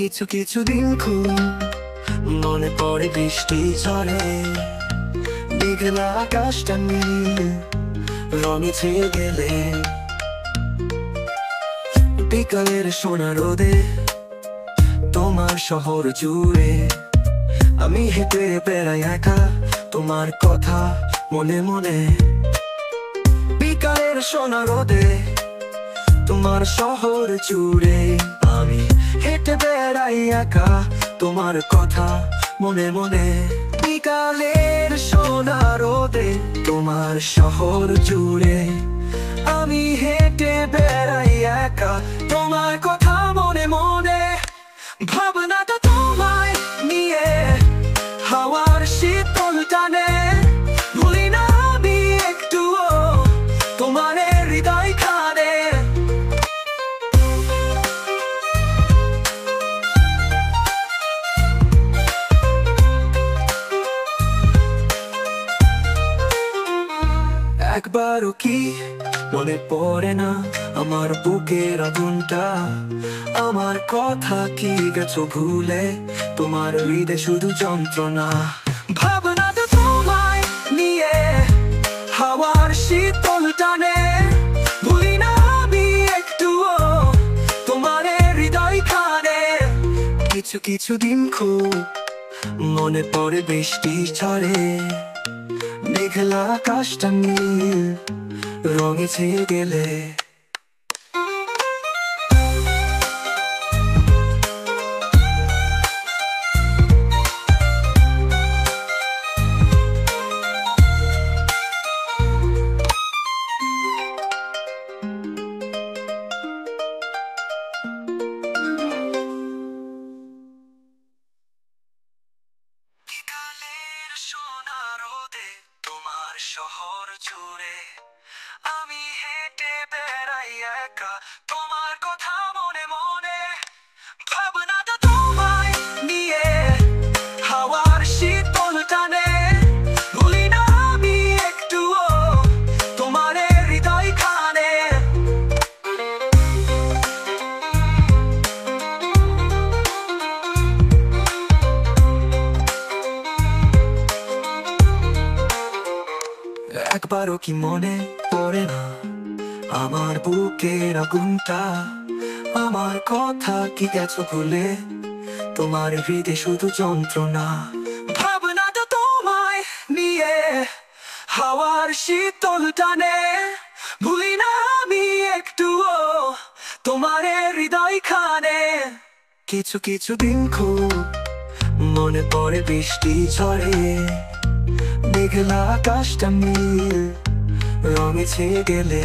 কিছু কিছু দিন খুব মনে পড়ে, বৃষ্টি ঝরে, মেঘলা আকাশটা নীল রঙে ছেয়ে গেলে। বিকালের সোনা রোদে তোমার শহর জুড়ে আমি হেঁটে বেড়াই একা, তোমার কথা মনে মনে। বিকালের সোনা রোদে তোমার শহর জুড়ে আমি হেঁটে বেড়াই একা, তোমার কথা মনে মনে। বিকালের সোনা রোদে তোমার শহর জুড়ে আমি হেঁটে বেড়াই একা, তোমার কথা মনে মনে। ভাবনাটা তোমায় নিয়ে হাওয়ার শীতল টানে, ভুলি না আমি একটুও তোমার হৃদয় খানে। একবারও কি মনে পড়ে না আমার বুকের আগুনটা, আমার কথা কি গেছো ভুলে, তোমার হৃদয়ে শুধু যন্ত্রণা। ভাবনাটা তোমায় নিয়ে হাওয়ার শীতল টানে, ভুলি না আমি একটুও তোমার হৃদয় খানে। কিছু কিছু দিন খুব মনে পড়ে, বৃষ্টি ঝরে, মেঘলা আকাশটা নীল রঙে ছেয়ে গেলে। বিকালের সোনা রোদে তোমার শহর জুড়ে আমি হেঁটে বেড়াই একা, তোমার কথা মনে মনে। ভাবনাটা তোমায় নিয়ে হাওয়ার শীতল টানে, ভুলি না আমি একটুও তোমার হৃদয় খানে। একবারও কি মনে পড়ে না আমার বুকের আগুনটা, আমার কথা কি গেছো ভুলে, তোমার হৃদয়ে শুধু যন্ত্রণা। ভাবনাটা তোমায় নিয়ে হাওয়ার শীতল টানে, ভুলি না আমি একটুও তোমার হৃদয় খানে। কিছু কিছু দিন খুব মনে পড়ে, বৃষ্টি ঝরে, মেঘলা আকাশটা নীল রঙে ছেয়ে গেলে।